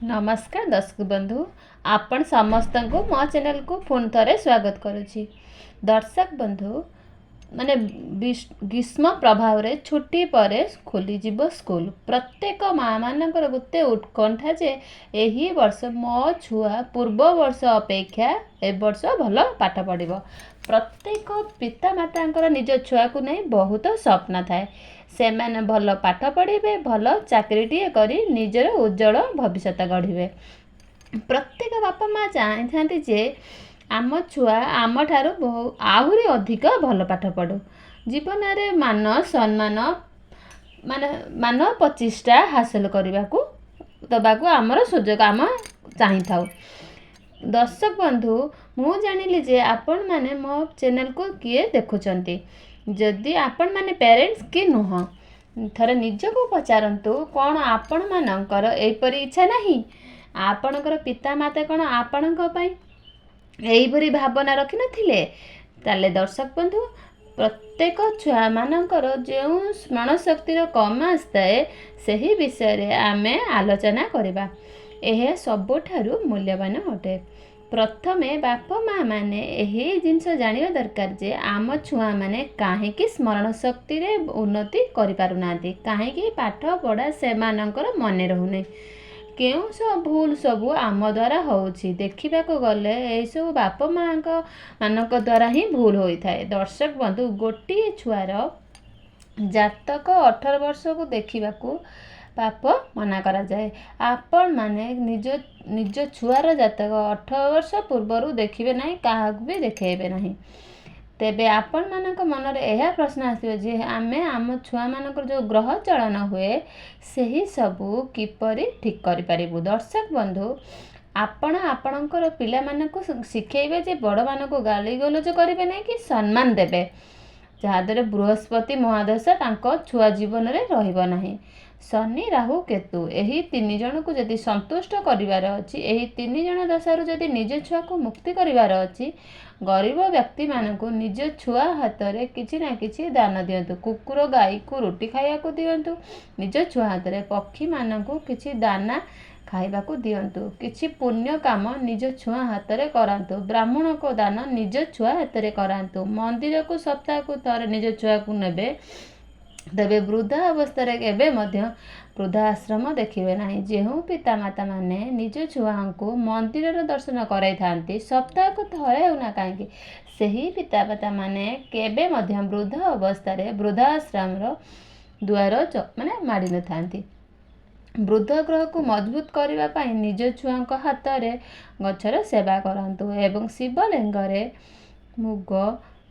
नमस्कार दर्शक बंधु आपण समस्त को मो चैनल को पुन थे स्वागत करुच्ची। दर्शक बंधु माने ग्रीष्म प्रभाव रे छुट्टी पर खोली स्कूल प्रत्येक माँ मानकर गोटे उत्कंठा जे एही वर्ष मो छुआ पूर्व वर्ष अपेक्षा ए वर्ष भल पाठ पढ़िबो। प्रत्येक पिता माता निज छुआ को नहीं बहुत स्वप्न थाए से मैंने भल पाठ पढ़े भल चाकरीटे करी निजर उज्जवल भविष्य गढ़े। प्रत्येक बापा माँ चाहती जे आम छुआ आम ठारू आहरी अधिक भल पाठ पढ़ू जीवन में मान सम्मान मान प्रतिष्ठा हासिल करने को दबाक आमर सुजोग आम चाही था। दर्शक बंधु मु जानिली जे आपण माने मो चैनल को किए देखुचंती जदि आपण माने पेरेंट्स कि नुह थरे निज को पचारंतु कौन आपण मानकर एपरी इच्छा नहीं आपणकर पिता माता कौन आपणक पई एहीपरी भावना रखी नथिले। ताले दर्शक बंधु प्रत्येक छुआ मानकर जो स्मरण शक्तिर कम आसताए सही विषय रे आमे आलोचना करबा। यह सबुठारु मूल्यवान अटे। प्रथमे बाप माँ माने यही जिनस जानिबा दरकार जे आम छुआ माने काहेकि स्मरण शक्ति रे उन्नति करि पारुनांती काहेकि पाठ पढ़ा से मानकर मने रहुने केउ सब भूल सबू आम द्वारा होउछि देखिबा को गले ए सब बाप माँ मानक द्वारा ही भूल होता है। दर्शक बंधु गोटे छुआर जातक 18 वर्ष को देखा पाप मना करा जाए। आपण माने निज छुआर जातक 18 वर्ष पूर्वर देखिबे नहीं क्या भी देखेबे नहीं तेबे आपण मानक मन रे यह प्रश्न आसियो जे आमे आम छुआ मानकर जो ग्रह चलन हुए सही सबू किपरि ठीक करि पारिबु। दर्शक बंधु आपण आपणकर पिला मानक शिखेबे जे बड़ मानक गाली गलोज करिवे नहीं कि सम्मान देबे जहाद्वारा बृहस्पति महादशा तांको छुआ जीवन रे रहिबो नहीं। शनि राहु केतु यही 3 जन को जदि संतुष्ट करिवार अछि यही 3 जन दशारु जदि निज छुआ को मुक्ति करिवार अछि गरीब व्यक्ति मानकु निज छुआ हाथ रे किछि ना किछि दान दियंतु। कुकुर गाई को रोटी खाइया को दियंतु निज छुआ हाथ रे पक्षी मानकु किछि दाना खाइबा को दियंतु किछि पुण्य काम निज छुआ हाथ रे करांतु ब्राह्मण को दान निज छुआ हाथ रे करांतु मंदिर को सप्ताह को थरे निज छुआ को नेबे तेबे वृद्धा अवस्था एवं वृद्धा आश्रम देखिए ना जो पिता माता माने निज छुआ को मंदिर दर्शन कराई थांती सप्ताह को थरे होना कहीं सही पिता माता माने केबे वृद्धा अवस्था वृद्धाश्रम द्वार माने माड़ी न थांती। वृद्ध ग्रह को मजबूत करने निज छुआ हाथ में गचर सेवा करंतु एवं शिवलिंग मुग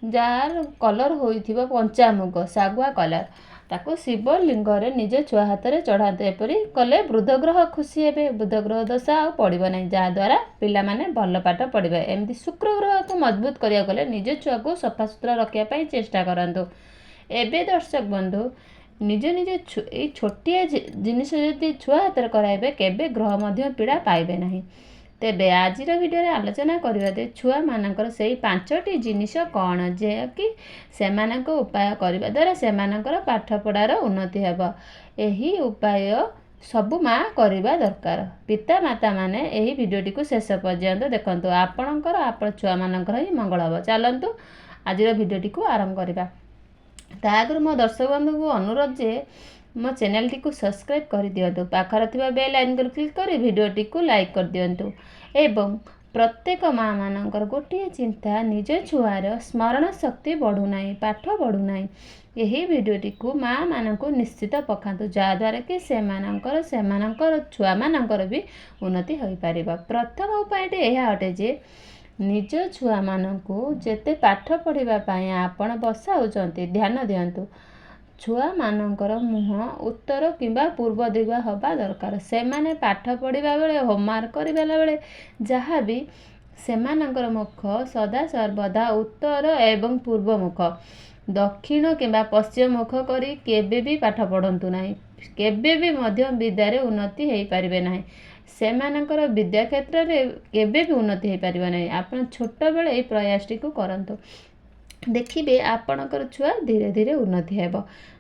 जार कलर होइथिबो पंचामुग सागुआ कलर ताको शिवलिंग निज छुआ हाथ में चढ़ाते एपरी कले वृद्ध ग्रह खुशी हेबे वृद्ध ग्रह दशा आ पड़िबो नहीं जहाद्वारा पिला माने भल पाठ पढ़िबे। एमती शुक्र ग्रह को मजबूत करिया गले निज छुआ को सफा सुतरा रखिया पई चेष्टा करंतु। एबे दर्शक बंधु निज निज छोटिया जिनिस जदि छुआ हाथ में कराइबे केबे ग्रह मध्य पीड़ा पाइबे नहीं। तेबे आजिर वीडियो रे आलोचना करिबा दे छुआ मानकर सेही 5टी जिनिस कौन जे कि सेमानक उपाय करिबा द्वारा सेमानकर पाठ पढ़ार उन्नति हेबो। एही उपाय सबु माँ करिबा दरकार। पिता माता माने एही वीडियोटी को शेष पर्यंत देखंतु आपणकर आपण छुआ मानकर ही मंगल हेबो। चलंतु आजिर वीडियोटी को आरंभ करिबा। तागर मो दर्शक बंधु को अनुरोध जे मो चैनल टी को सब्सक्राइब कर दियंतु पाखर थिबा बेल आइकन को क्लिक कर वीडियोटी को लाइक कर दियंतु एवं प्रत्येक माँ मानकर गोटे चिंता निज छुआर स्मरण शक्ति बढ़ू नहीं पाठ बढ़ू नहीं यही वीडियोटी को माँ मानक निश्चित पकातु जहाद्वारा कि सेमानकर छुआ मानकर भी उन्नति हो पारिबा। प्रथम उपायटी यह अटे जे निज छुआ मानकु जेते पाठ पढ़िबा पई आपण बसाउचंती ध्यान दियंतु छुआ मानकर मुह उत्तर किंबा पूर्व दिगा हवा दरकार। सेमाने पाठ पढ़िबा बेले होमवर्क करिबा बेले जहाँ भी सेमानकर मुख सदा सर्वदा उत्तर एवं पूर्व मुख दक्षिण किंबा पश्चिम मुख करी केबे भी पाठ पढ़ंतु नहीं केबे भी मध्य विद्यारे उन्नति हो पारिबे नहीं सेमानकर विद्या क्षेत्र रे केबे भी उन्नति हो पारिबे नहीं। आपण छोट बेले ए प्रयासटी को करंतु ଦେଖିବେ ଆପଣଙ୍କର ଛୁଆ ଧୀରେ ଧୀରେ ଉନ୍ନତି ହେବ।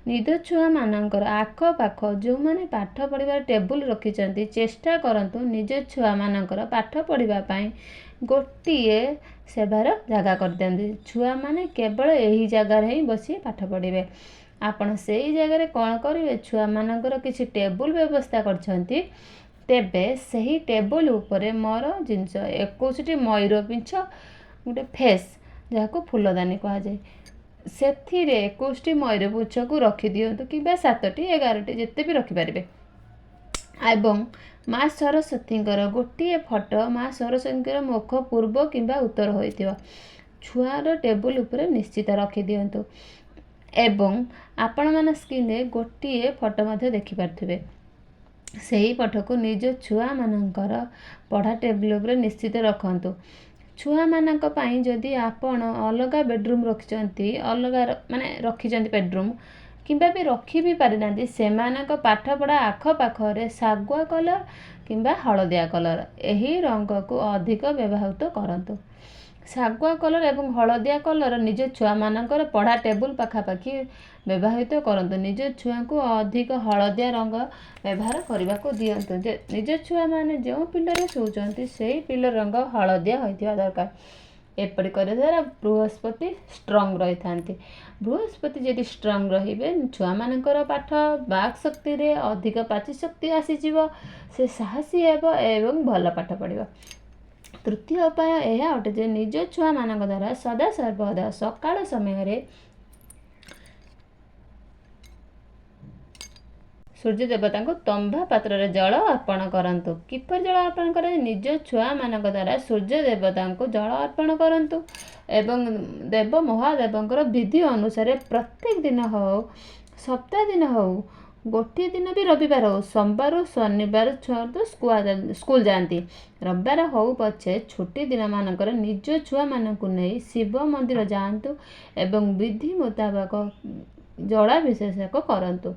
ନିଜ ଛୁଆମାନଙ୍କର ଆଖପାଖ ଯେଉଁମାନେ ପାଠ ପଢ଼ିବାର ଟେବୁଲ ରଖିଛନ୍ତି, ଚେଷ୍ଟା କରନ୍ତୁ ନିଜ ଛୁଆମାନଙ୍କର ପାଠ ପଢ଼ିବା ପାଇଁ ଗୋଟିଏ ସେବାର ଜାଗା କରିଦିଅନ୍ତି। ଛୁଆମାନେ କେବଳ ଏହି ଜାଗାରେ ହିଁ ବସି ପାଠ ପଢ଼ିବେ। ଆପଣ ସେଇ ଜାଗାରେ କ'ଣ କରିବେ, ଛୁଆମାନଙ୍କର କିଛି ଟେବୁଲ ବ୍ୟବସ୍ଥା କରିଛନ୍ତି, ତେବେ ସେହି ଟେବୁଲ ଉପରେ ମୋର ଜିନିଷ 21ଟି ମୟୂର ପିଞ୍ଛ ଗୋଟେ ଫେସ୍, ଯାହାକୁ ଫୁଲଦାନୀ କୁହାଯାଏ, ସେଥିରେ 21ଟି ମୟୂର ପୁଚ୍ଛକୁ ରଖିଦିଅନ୍ତୁ, କିମ୍ବା 7ଟି 11ଟି ଯେତେ ବି ରଖିପାରିବେ। ଏବଂ ମା ସରସ୍ୱତୀଙ୍କର ଗୋଟିଏ ଫଟୋ ମା ସରସ୍ୱତୀଙ୍କର ମୁଖ ପୂର୍ବ କିମ୍ବା ଉତ୍ତର ହୋଇଥିବ ଛୁଆର ଟେବୁଲ ଉପରେ ନିଶ୍ଚିତ ରଖିଦିଅନ୍ତୁ। ଏବଂ ଆପଣମାନେ ସ୍କ୍ରିନରେ ଗୋଟିଏ ଫଟୋ ମଧ୍ୟ ଦେଖିପାରୁଥିବେ। ସେହି ଫଟୋକୁ ନିଜ ଛୁଆମାନଙ୍କର ପଢ଼ା ଟେବୁଲ ଉପରେ ନିଶ୍ଚିତ ରଖନ୍ତୁ। ଛୁଆମାନଙ୍କ ପାଇଁ ଯଦି ଆପଣ ଅଲଗା ବେଡ଼ରୁମ୍ ରଖିଛନ୍ତି, ଅଲଗା ରଖିଛନ୍ତି ବେଡ଼ରୁମ୍, କିମ୍ବା ବି ରଖି ବି ପାରିନାହାନ୍ତି, ସେମାନଙ୍କ ପାଠପଢ଼ା ଆଖପାଖରେ ଶାଗୁଆ କଲର୍ କିମ୍ବା ହଳଦିଆ କଲର୍ ଏହି ରଙ୍ଗକୁ ଅଧିକ ବ୍ୟବହୃତ କରନ୍ତୁ। ଶାଗୁଆ କଲର୍ ଏବଂ ହଳଦିଆ କଲର୍ ନିଜ ଛୁଆମାନଙ୍କର ପଢ଼ା ଟେବୁଲ ପାଖାପାଖି ବ୍ୟବହୃତ କରନ୍ତୁ। ନିଜ ଛୁଆଙ୍କୁ ଅଧିକ ହଳଦିଆ ରଙ୍ଗ ବ୍ୟବହାର କରିବାକୁ ଦିଅନ୍ତୁ। ନିଜ ଛୁଆମାନେ ଯେଉଁ ପିଲରେ ଶୋଉଛନ୍ତି ସେହି ପିଲର ରଙ୍ଗ ହଳଦିଆ ହୋଇଥିବା ଦରକାର। ଏପରି କରିବା ଦ୍ୱାରା ବୃହସ୍ପତି ଷ୍ଟ୍ରଙ୍ଗ ରହିଥାନ୍ତି। ବୃହସ୍ପତି ଯଦି ଷ୍ଟ୍ରଙ୍ଗ ରହିବେ, ଛୁଆମାନଙ୍କର ପାଠ ବାକ୍ ଶକ୍ତିରେ ଅଧିକ ପାଚି ଶକ୍ତି ଆସିଯିବ, ସେ ସାହସୀ ହେବ ଏବଂ ଭଲ ପାଠ ପଢ଼ିବ। ତୃତୀୟ ଉପାୟ ଏହା ଅଟେ ଯେ ନିଜ ଛୁଆମାନଙ୍କ ଦ୍ୱାରା ସଦାସର୍ବଦା ସକାଳ ସମୟରେ ସୂର୍ଯ୍ୟ ଦେବତାଙ୍କୁ ତମ୍ବା ପାତ୍ରରେ ଜଳ ଅର୍ପଣ କରନ୍ତୁ। କିପରି ଜଳ ଅର୍ପଣ କରାଯାଏ? ନିଜ ଛୁଆମାନଙ୍କ ଦ୍ୱାରା ସୂର୍ଯ୍ୟ ଦେବତାଙ୍କୁ ଜଳ ଅର୍ପଣ କରନ୍ତୁ ଏବଂ ଦେବ ମହାଦେବଙ୍କର ବିଧି ଅନୁସାରେ ପ୍ରତ୍ୟେକ ଦିନ ହେଉ, ସପ୍ତାହ ଦିନ ହେଉ, ଗୋଟିଏ ଦିନ ବି ରବିବାର ହେଉ, ସୋମବାରରୁ ଶନିବାର ଛୁଆ ତ ସ୍କୁଲ ଯାଆନ୍ତି, ରବିବାର ହେଉ ପଛେ ଛୁଟି ଦିନମାନଙ୍କରେ ନିଜ ଛୁଆମାନଙ୍କୁ ନେଇ ଶିବ ମନ୍ଦିର ଯାଆନ୍ତୁ ଏବଂ ବିଧି ମୁତାବକ ଜଳାଭିଷେକ କରନ୍ତୁ।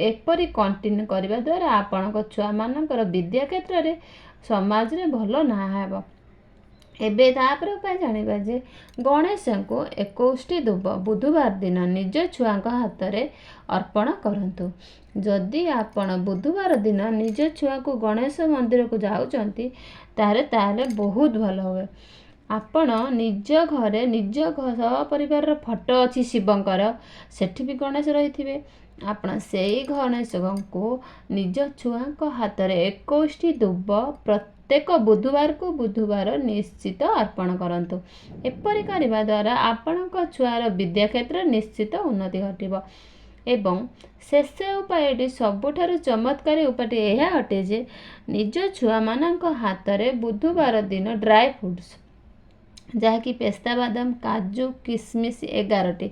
ଏପରି କଣ୍ଟିନ୍ୟୁ କରିବା ଦ୍ୱାରା ଆପଣଙ୍କ ଛୁଆମାନଙ୍କର ବିଦ୍ୟା କ୍ଷେତ୍ରରେ ସମାଜରେ ଭଲ ନାଁ ହେବ। ଏବେ ତାପରେ ଉପାୟ ଜାଣିବା ଯେ ଗଣେଶଙ୍କୁ 21ଟି ଦୁବ ବୁଧବାର ଦିନ ନିଜ ଛୁଆଙ୍କ ହାତରେ ଅର୍ପଣ କରନ୍ତୁ। ଯଦି ଆପଣ ବୁଧବାର ଦିନ ନିଜ ଛୁଆକୁ ଗଣେଶ ମନ୍ଦିରକୁ ଯାଉଛନ୍ତି, ତାହେଲେ ବହୁତ ଭଲ ହୁଏ। ଆପଣ ନିଜ ଘରେ ନିଜ ପରିବାରର ଫଟୋ ଅଛି ଶିବଙ୍କର, ସେଠି ବି ଗଣେଶ ରହିଥିବେ, ଆପଣ ସେଇ ଗଣେଶଙ୍କୁ ନିଜ ଛୁଆଙ୍କ ହାତରେ 21ଟି ଦୁବ ପ୍ରତ୍ୟେକ ବୁଧବାରକୁ ବୁଧବାର ନିଶ୍ଚିତ ଅର୍ପଣ କରନ୍ତୁ। ଏପରି କରିବା ଦ୍ୱାରା ଆପଣଙ୍କ ଛୁଆର ବିଦ୍ୟା କ୍ଷେତ୍ରରେ ନିଶ୍ଚିତ ଉନ୍ନତି ଘଟିବ। ଏବଂ ଶେଷ ଉପାୟଟି ସବୁଠାରୁ ଚମତ୍କାରୀ ଉପାୟଟି ଏହା ଅଟେ ଯେ ନିଜ ଛୁଆମାନଙ୍କ ହାତରେ ବୁଧବାର ଦିନ ଡ୍ରାଏ ଫ୍ରୁଟ୍ସ, ଯାହାକି ପେସ୍ତା ବାଦାମ, କାଜୁ, କିସମିଶ 11ଟି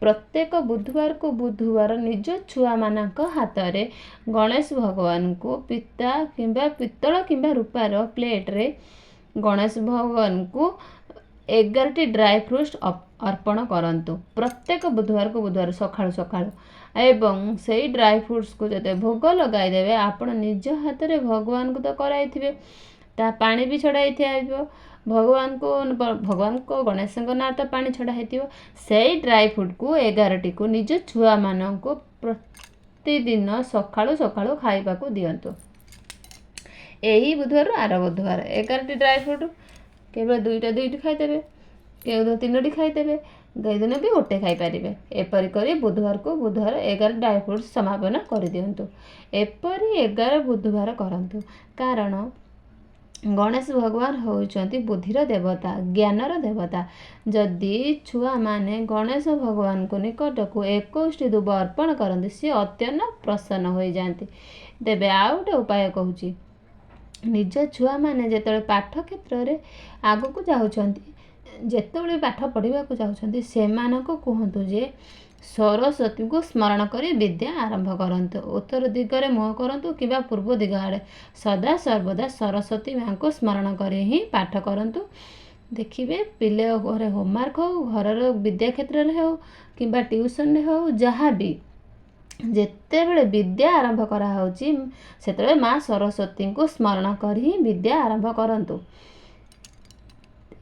ପ୍ରତ୍ୟେକ ବୁଧବାରକୁ ବୁଧବାର ନିଜ ଛୁଆମାନଙ୍କ ହାତରେ ଗଣେଶ ଭଗବାନଙ୍କୁ ପିତ୍ତଳ କିମ୍ବା ରୂପାର ପ୍ଲେଟ୍ରେ ଗଣେଶ ଭଗବାନଙ୍କୁ 11ଟି ଡ୍ରାଏ ଫ୍ରୁଟ୍ସ ଅର୍ପଣ କରନ୍ତୁ ପ୍ରତ୍ୟେକ ବୁଧବାରକୁ ବୁଧବାର ସକାଳୁ। ଏବଂ ସେଇ ଡ୍ରାଏ ଫ୍ରୁଟ୍ସକୁ ଯେତେ ଭୋଗ ଲଗାଇଦେବେ, ଆପଣ ନିଜ ହାତରେ ଭଗବାନଙ୍କୁ ତ କରାଇଥିବେ, ତା ପାଣି ବି ଛଡ଼ା ହେଇଥିବ, ଭଗବାନଙ୍କ ଗଣେଶଙ୍କ ନାଁ ତ ପାଣି ଛଡ଼ା ହେଇଥିବ, ସେଇ ଡ୍ରାଏ ଫ୍ରୁଟ୍କୁ 11ଟିକୁ ନିଜ ଛୁଆମାନଙ୍କୁ ପ୍ରତିଦିନ ସକାଳୁ ଖାଇବାକୁ ଦିଅନ୍ତୁ। ଏହି ବୁଧବାରରୁ ଆର ବୁଧବାର 11ଟି ଡ୍ରାଏ ଫ୍ରୁଟ୍ କେବଳ 2ଟି ଖାଇଦେବେ, କେଉଁ 3ଟି ଖାଇଦେବେ, ଦିନ ବି ଗୋଟେ ଖାଇପାରିବେ। ଏପରି କରି ବୁଧବାରକୁ ବୁଧବାର 11 ଡ୍ରାଏ ଫ୍ରୁଟ୍ସ ସମାପନ କରିଦିଅନ୍ତୁ। ଏପରି 11 ବୁଧବାର କରନ୍ତୁ, କାରଣ ଗଣେଶ ଭଗବାନ ହେଉଛନ୍ତି ବୁଦ୍ଧିର ଦେବତା, ଜ୍ଞାନର ଦେବତା। ଯଦି ଛୁଆମାନେ ଗଣେଶ ଭଗବାନଙ୍କ ନିକଟକୁ 21ଟି ଦୁବ ଅର୍ପଣ କରନ୍ତି, ସେ ଅତ୍ୟନ୍ତ ପ୍ରସନ୍ନ ହୋଇଯାଆନ୍ତି। ତେବେ ଆଉ ଗୋଟେ ଉପାୟ କହୁଛି, ନିଜ ଛୁଆମାନେ ଯେତେବେଳେ ପାଠ କ୍ଷେତ୍ରରେ ଆଗକୁ ଯାଉଛନ୍ତି, ଯେତେବେଳେ ପାଠ ପଢ଼ିବାକୁ ଯାଉଛନ୍ତି, ସେମାନଙ୍କୁ କୁହନ୍ତୁ ଯେ ସରସ୍ୱତୀଙ୍କୁ ସ୍ମରଣ କରି ବିଦ୍ୟା ଆରମ୍ଭ କରନ୍ତୁ। ଉତ୍ତର ଦିଗରେ ମୁହଁ କରନ୍ତୁ କିମ୍ବା ପୂର୍ବ ଦିଗ ଆଡ଼େ ସଦାସର୍ବଦା ସରସ୍ୱତୀ ମା'ଙ୍କୁ ସ୍ମରଣ କରି ହିଁ ପାଠ କରନ୍ତୁ। ଦେଖିବେ ପିଲା ଘରେ ହୋମୱାର୍କ ହେଉ, ଘରର ବିଦ୍ୟା କ୍ଷେତ୍ରରେ ହେଉ କିମ୍ବା ଟ୍ୟୁସନରେ ହେଉ, ଯାହା ବି ଯେତେବେଳେ ବିଦ୍ୟା ଆରମ୍ଭ କରାହେଉଛି, ସେତେବେଳେ ମା ସରସ୍ୱତୀଙ୍କୁ ସ୍ମରଣ କରି ହିଁ ବିଦ୍ୟା ଆରମ୍ଭ କରନ୍ତୁ।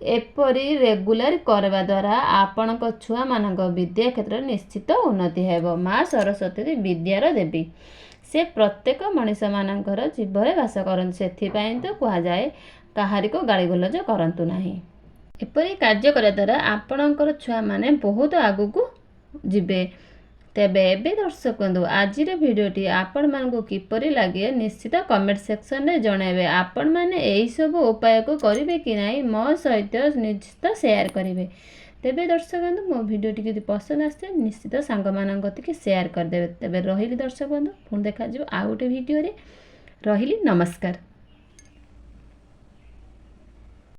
एपरी रेगुलर करवा द्वारा आपणक छुआ मानक विद्या क्षेत्र निश्चित उन्नति हेबो। माँ सरस्वती विद्यार देवी, से प्रत्येक मनीष मानकर जीवरे बास करନ୍ତି, सेथिपाई तो कुहाଯାଏ काहारी को गाली गुलज करंतु नाही। एपरी कार्य करा द्वारा आपणकर छुआ माने बहुत आगुकू जिबे। तेबे एबे दर्शक बंधु आजिर भिडियोटी आपण मानकु किपरि लागे निश्चित कमेंट सेक्शन रे जणाइबे। आपण माने एई सब उपाय को करिवे कि नाही मो सहित निश्चित शेयर करिवे। तेबे दर्शक बंधु मो भिडियोटी यदि पसंद आसे निश्चित सांग मानक कतिके शेयर कर देबे। तेबे रहिली दर्शक बंधु पुन देखा जिवो आ गोटे भिडियो रे। रहिली नमस्कार।